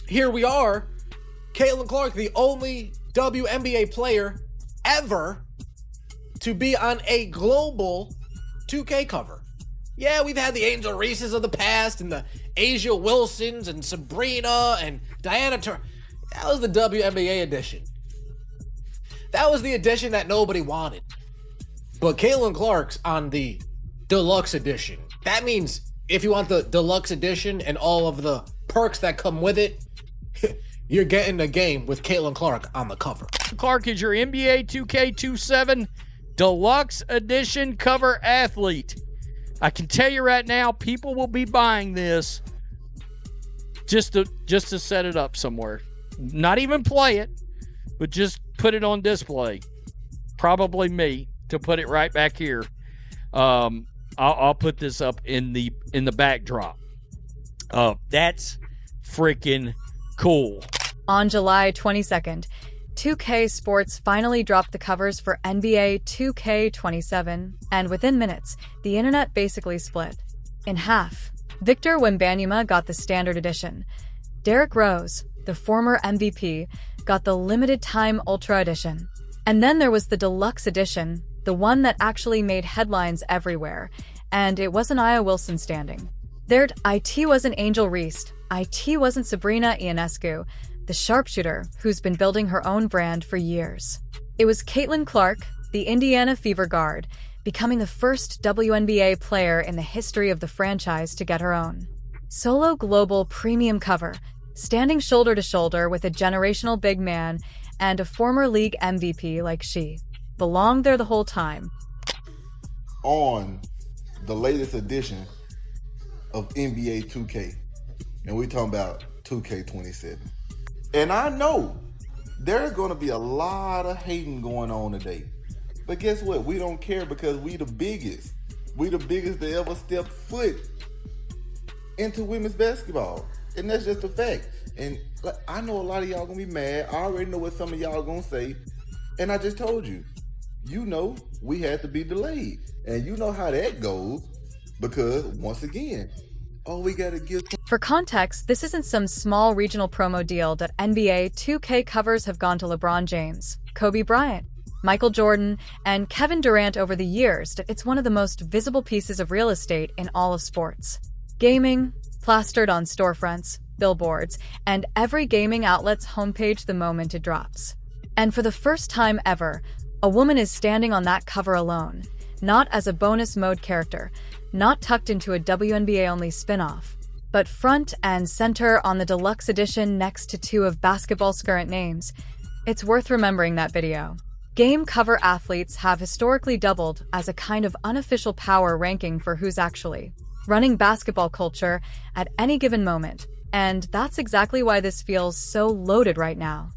here we are, Caitlin Clark, the only WNBA player ever to be on a global 2K cover. Yeah, we've had the Angel Reeses of the past and the Asia Wilsons and Sabrina and Diana Turner. That was the WNBA edition. That was the edition that nobody wanted. But Caitlin Clark's on the deluxe edition. That means if you want the deluxe edition and all of the perks that come with it, you're getting a game with Caitlin Clark on the cover. Clark is your NBA 2K27 deluxe edition cover athlete. I can tell you right now, people will be buying this just to set it up somewhere. Not even play it, but just put it on display. Probably me to put it right back here. I'll put this up in the backdrop. That's freaking cool. On July 22nd, 2K Sports finally dropped the covers for NBA 2K27, and within minutes, the internet basically split in half. Victor Wembanyama got the standard edition. Derrick Rose, the former MVP, got the limited time Ultra edition. And then there was the deluxe edition, the one that actually made headlines everywhere, and it wasn't Aya Wilson standing. It wasn't Angel Reese, it wasn't Sabrina Ionescu, the sharpshooter who's been building her own brand for years. It was Caitlin Clark, the Indiana Fever guard, becoming the first WNBA player in the history of the franchise to get her own solo global premium cover, standing shoulder to shoulder with a generational big man and a former league MVP like she belonged there the whole time. On the latest edition of NBA 2K, and we're talking about 2K27. And I know there's going to be a lot of hating going on today. But guess what? We don't care because we the biggest. We the biggest to ever step foot into women's basketball. And that's just a fact. And I know a lot of y'all going to be mad. I already know what some of y'all going to say. And I just told you, we had to be delayed. And you know how that goes because, once again, all we got to give... For context, this isn't some small regional promo deal that NBA 2K covers have gone to LeBron James, Kobe Bryant, Michael Jordan, and Kevin Durant over the years. It's one of the most visible pieces of real estate in all of sports. Gaming, plastered on storefronts, billboards, and every gaming outlet's homepage the moment it drops. And for the first time ever, a woman is standing on that cover alone, not as a bonus mode character, not tucked into a WNBA-only spin-off, but front and center on the deluxe edition next to two of basketball's current names. It's worth remembering that video. Game cover athletes have historically doubled as a kind of unofficial power ranking for who's actually running basketball culture at any given moment, and that's exactly why this feels so loaded right now.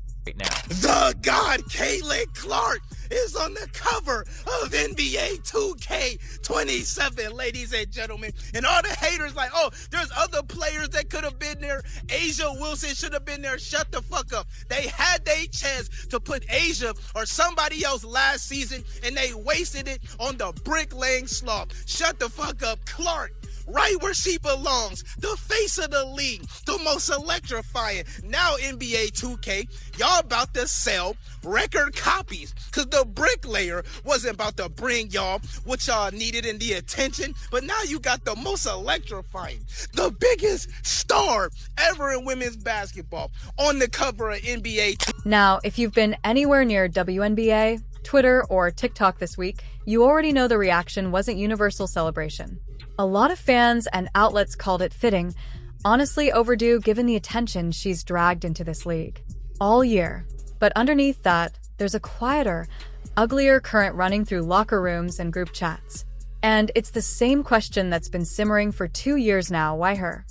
The God Caitlin Clark is on the cover of NBA 2K27, ladies and gentlemen. And all the haters like, oh, there's other players that could have been there. Asia Wilson should have been there. Shut the fuck up. They had their chance to put Asia or somebody else last season, and they wasted it on the bricklaying slob. Shut the fuck up. Clark, right where she belongs, the face of the league, the most electrifying. Now NBA 2K, y'all about to sell record copies because the bricklayer wasn't about to bring y'all what y'all needed in the attention, but now you got the most electrifying, the biggest star ever in women's basketball on the cover of NBA 2K. Now, if you've been anywhere near WNBA, Twitter, or TikTok this week, you already know the reaction wasn't universal celebration. A lot of fans and outlets called it fitting, honestly overdue given the attention she's dragged into this league all year. But underneath that, there's a quieter, uglier current running through locker rooms and group chats. And it's the same question that's been simmering for 2 years now. Why her?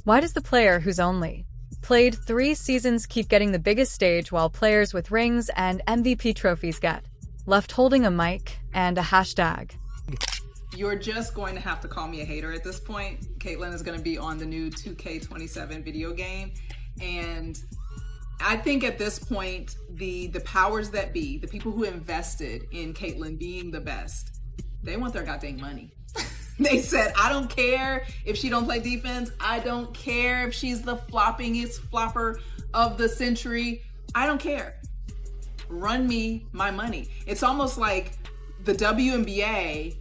Why does the player who's only played 3 seasons keep getting the biggest stage while players with rings and MVP trophies get left holding a mic and a hashtag? You're just going to have to call me a hater at this point. Caitlin is going to be on the new 2K27 video game. And I think at this point, the powers that be, the people who invested in Caitlin being the best, they want their goddamn money. They said, I don't care if she don't play defense. I don't care if she's the floppingest flopper of the century. I don't care. Run me my money. It's almost like the WNBA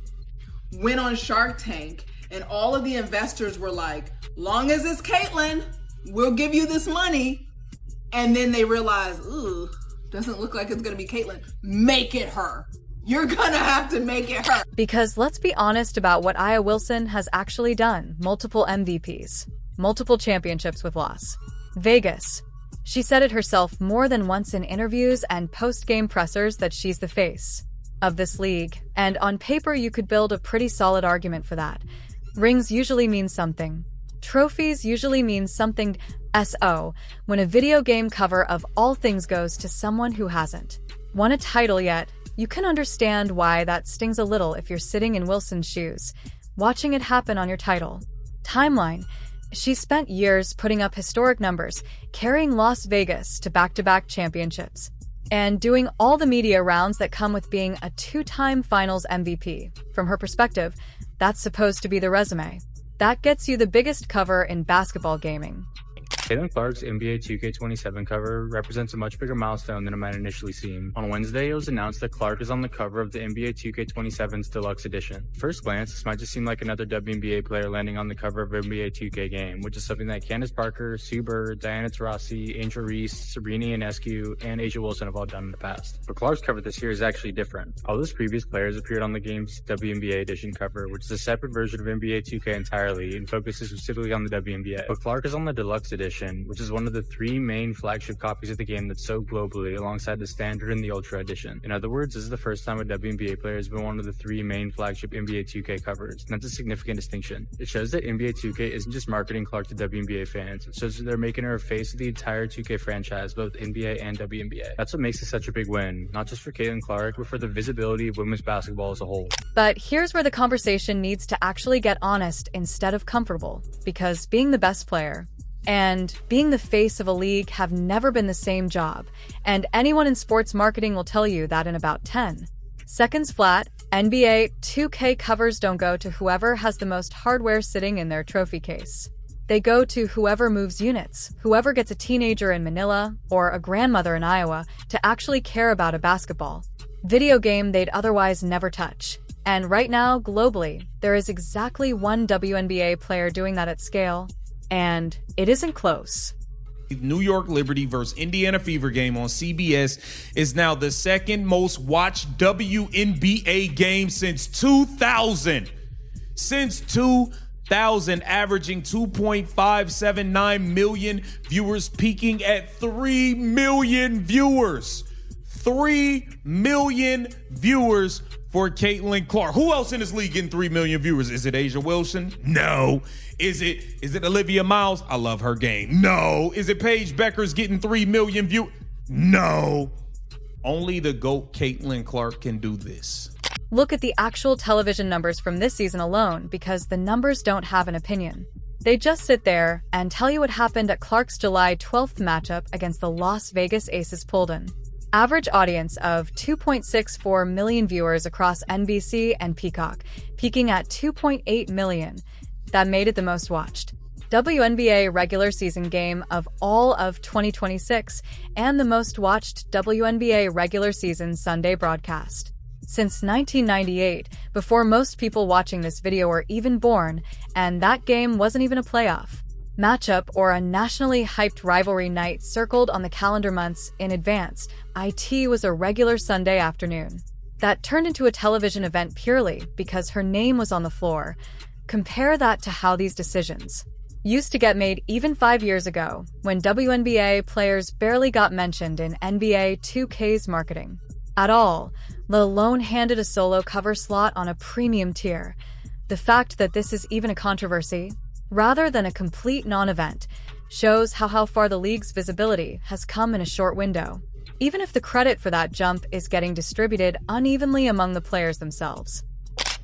went on Shark Tank and all of the investors were like, long as it's Caitlyn, we'll give you this money. And then they realize, ooh, doesn't look like it's going to be Caitlyn. Make it her. You're going to have to make it her. Because let's be honest about what Aya Wilson has actually done. Multiple MVPs, multiple championships with loss. Vegas. She said it herself more than once in interviews and post-game pressers that she's the face of this league. And on paper, you could build a pretty solid argument for that. Rings usually mean something. Trophies usually mean something. So, when a video game cover of all things goes to someone who hasn't won a title yet, you can understand why that stings a little if you're sitting in Wilson's shoes, watching it happen on your title timeline. She spent years putting up historic numbers, carrying Las Vegas to back-to-back championships, and doing all the media rounds that come with being a two-time finals MVP. From her perspective, that's supposed to be the resume. That gets you the biggest cover in basketball gaming. Caitlin Clark's NBA 2K27 cover represents a much bigger milestone than it might initially seem. On Wednesday, it was announced that Clark is on the cover of the NBA 2K27's Deluxe Edition. First glance, this might just seem like another WNBA player landing on the cover of an NBA 2K game, which is something that Candace Parker, Sue Bird, Diana Taurasi, Angel Reese, Sabrina Ionescu, and Asia Wilson have all done in the past. But Clark's cover this year is actually different. All those previous players appeared on the game's WNBA Edition cover, which is a separate version of NBA 2K entirely and focuses specifically on the WNBA. But Clark is on the Deluxe Edition, which is one of the three main flagship copies of the game that's sold globally alongside the Standard and the Ultra Edition. In other words, this is the first time a WNBA player has been one of the three main flagship NBA 2K covers, and that's a significant distinction. It shows that NBA 2K isn't just marketing Clark to WNBA fans, it shows that they're making her a face of the entire 2K franchise, both NBA and WNBA. That's what makes it such a big win, not just for Caitlin Clark, but for the visibility of women's basketball as a whole. But here's where the conversation needs to actually get honest instead of comfortable, because being the best player and being the face of a league have never been the same job, and anyone in sports marketing will tell you that in about 10 seconds flat. NBA 2K covers don't go to whoever has the most hardware sitting in their trophy case. They go to whoever moves units, whoever gets a teenager in Manila or a grandmother in Iowa to actually care about a basketball video game they'd otherwise never touch. And right now, globally, there is exactly one WNBA player doing that at scale. And it isn't close. New York Liberty versus Indiana Fever game on CBS is now the second most watched WNBA game since 2000. Since 2000, averaging 2.579 million viewers, peaking at 3 million viewers. 3 million viewers for Caitlin Clark. Who else in this league getting 3 million viewers? Is it Asia Wilson? No. Is it Olivia Miles? I love her game. No. Is it Paige Becker's getting 3 million views? No. Only the GOAT Caitlin Clark can do this. Look at the actual television numbers from this season alone, because the numbers don't have an opinion. They just sit there and tell you what happened at Clark's July 12th matchup against the Las Vegas Aces pulled in. Average audience of 2.64 million viewers across NBC and Peacock, peaking at 2.8 million. That made it the most watched WNBA regular season game of all of 2026 and the most watched WNBA regular season Sunday broadcast since 1998, before most people watching this video were even born, and that game wasn't even a playoff matchup or a nationally hyped rivalry night circled on the calendar months in advance. It was a regular Sunday afternoon that turned into a television event purely because her name was on the floor. Compare that to how these decisions used to get made even 5 years ago, when WNBA players barely got mentioned in NBA 2K's marketing at all, let alone handed a solo cover slot on a premium tier. The fact that this is even a controversy, rather than a complete non-event, shows how far the league's visibility has come in a short window, even if the credit for that jump is getting distributed unevenly among the players themselves.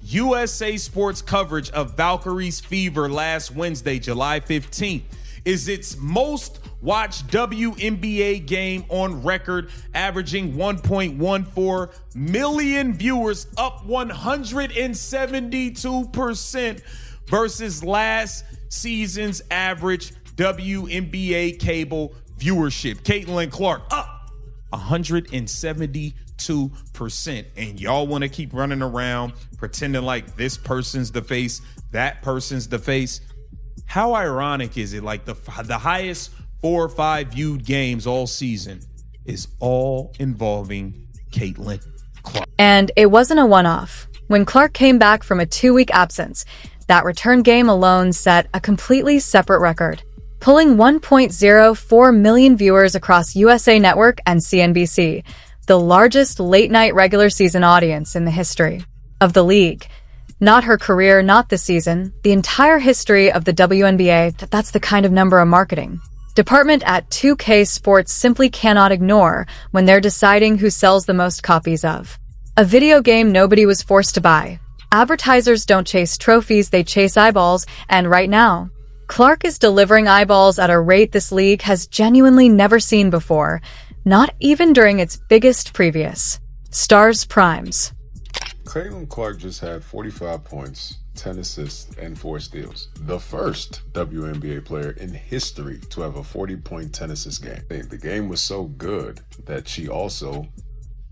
USA Sports coverage of Valkyrie's Fever last Wednesday, July 15th, is its most watched WNBA game on record, averaging 1.14 million viewers, up 172% versus last season's average WNBA cable viewership. Caitlin Clark up 172%. And y'all want to keep running around pretending like this person's the face, that person's the face. How ironic is it? Like the highest 4 or 5 viewed games all season is all involving Caitlin Clark. And it wasn't a one-off. When Clark came back from a 2-week absence, that return game alone set a completely separate record, pulling 1.04 million viewers across USA Network and CNBC, the largest late-night regular season audience in the history of the league. Not her career, not the season, the entire history of the WNBA. That's the kind of number a marketing department at 2K Sports simply cannot ignore when they're deciding who sells the most copies of a video game nobody was forced to buy. Advertisers don't chase trophies, they chase eyeballs, and right now, Clark is delivering eyeballs at a rate this league has genuinely never seen before, not even during its biggest previous Stars primes. Caitlin Clark just had 45 points, 10 assists, and 4 steals. The first WNBA player in history to have a 40-point, 10-assist game. The game was so good that she also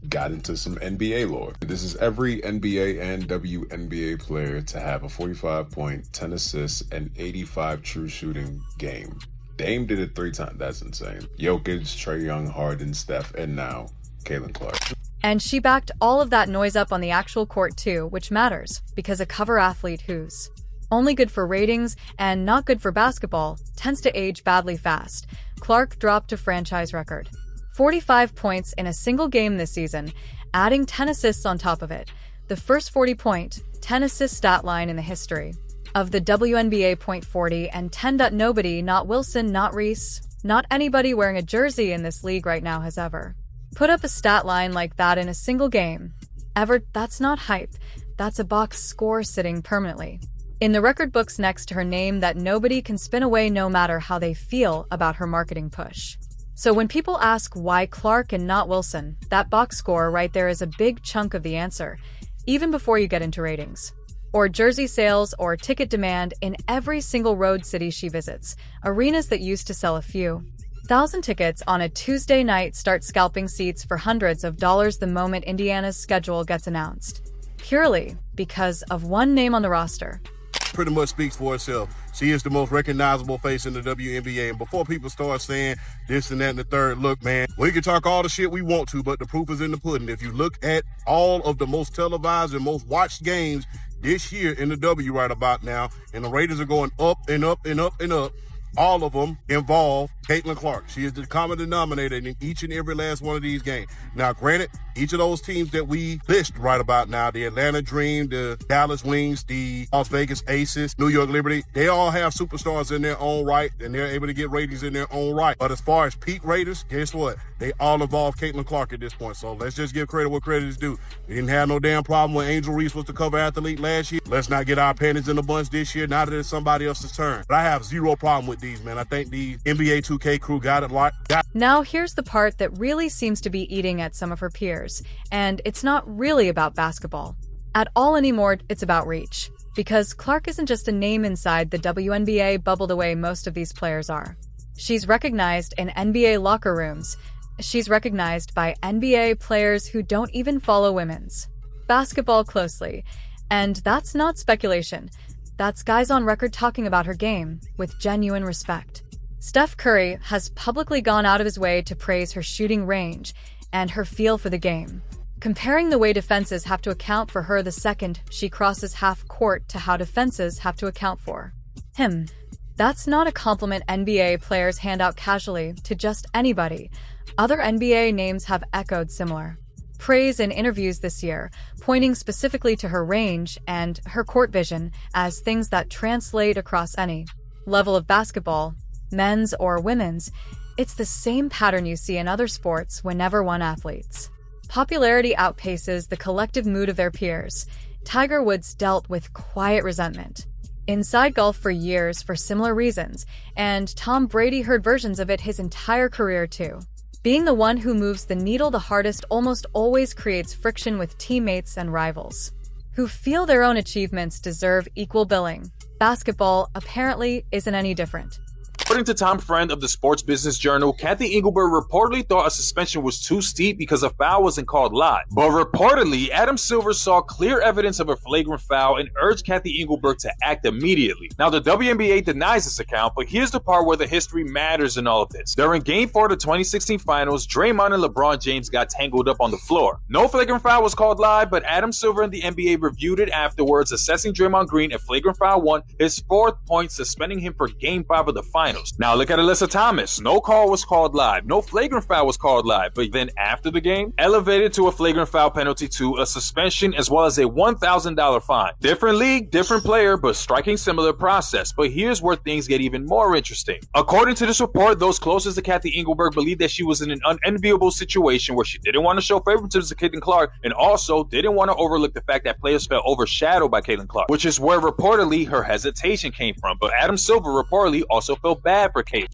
got into some NBA lore. This is every NBA and WNBA player to have a 45-point, 10 assists, and 85 true shooting game. Dame did it 3 times. That's insane. Jokic, Trae Young, Harden, Steph, and now Caitlin Clark. And she backed all of that noise up on the actual court too, which matters, because a cover athlete who's only good for ratings and not good for basketball tends to age badly fast. Clark dropped a franchise record 45 points in a single game this season, adding 10 assists on top of it. The first 40-point, 10-assist stat line in the history of the WNBA. 40 and 10. Nobody, not Wilson, not Reese, not anybody wearing a jersey in this league right now has ever put up a stat line like that in a single game. Ever. That's not hype. That's a box score sitting permanently in the record books next to her name that nobody can spin away no matter how they feel about her marketing push. So when people ask why Clark and not Wilson, that box score right there is a big chunk of the answer, even before you get into ratings, or jersey sales, or ticket demand in every single road city she visits. Arenas that used to sell a few thousand tickets on a Tuesday night start scalping seats for hundreds of dollars the moment Indiana's schedule gets announced, purely because of one name on the roster. Pretty much speaks for itself. She is the most recognizable face in the WNBA. And before people start saying this and that and the third, look, man, we can talk all the shit we want to, but the proof is in the pudding. If you look at all of the most televised and most watched games this year in the W right about now, and the ratings are going up and up and up and up, all of them involve Caitlin Clark. She is the common denominator in each and every last one of these games. Now, granted, each of those teams that we list right about now, the Atlanta Dream, the Dallas Wings, the Las Vegas Aces, New York Liberty, they all have superstars in their own right, and they're able to get ratings in their own right. But as far as peak raters, guess what? They all involve Caitlin Clark at this point. So let's just give credit what credit is due. We didn't have no damn problem when Angel Reese was the cover athlete last year. Let's not get our panties in a bunch this year, now that it's somebody else's turn. But I have zero problem with these, man. I think the NBA 2K crew got it right. Now here's the part that really seems to be eating at some of her peers, and it's not really about basketball at all anymore. It's about reach, because Clark isn't just a name inside the WNBA bubble the way most of these players are. She's recognized in NBA locker rooms. She's recognized by NBA players who don't even follow women's basketball closely, and that's not speculation. That's guys on record talking about her game with genuine respect. Steph Curry has publicly gone out of his way to praise her shooting range and her feel for the game, comparing the way defenses have to account for her the second she crosses half court to how defenses have to account for him. That's not a compliment NBA players hand out casually to just anybody. Other NBA names have echoed similar praise in interviews this year, pointing specifically to her range and her court vision as things that translate across any level of basketball, men's or women's. It's the same pattern you see in other sports whenever one athlete's popularity outpaces the collective mood of their peers. Tiger Woods dealt with quiet resentment inside golf for years for similar reasons, and Tom Brady heard versions of it his entire career too. Being the one who moves the needle the hardest almost always creates friction with teammates and rivals, who feel their own achievements deserve equal billing. Basketball, apparently, isn't any different. According to Tom Friend of the Sports Business Journal, Kathy Engelberg reportedly thought a suspension was too steep because a foul wasn't called live. But reportedly, Adam Silver saw clear evidence of a flagrant foul and urged Kathy Engelberg to act immediately. Now, the WNBA denies this account, but here's the part where the history matters in all of this. During Game 4 of the 2016 Finals, Draymond and LeBron James got tangled up on the floor. No flagrant foul was called live, but Adam Silver and the NBA reviewed it afterwards, assessing Draymond Green a flagrant foul 1, his 4th point, suspending him for Game 5 of the Finals. Now look at Alyssa Thomas. No call was called live. No flagrant foul was called live. But then after the game, elevated to a flagrant foul penalty to a suspension as well as a $1,000 fine. Different league, different player, but striking similar process. But here's where things get even more interesting. According to this report, those closest to Kathy Engelberg believed that she was in an unenviable situation where she didn't want to show favoritism to Caitlin Clark and also didn't want to overlook the fact that players felt overshadowed by Caitlin Clark, which is where reportedly her hesitation came from. But Adam Silver reportedly also felt bad for Kate.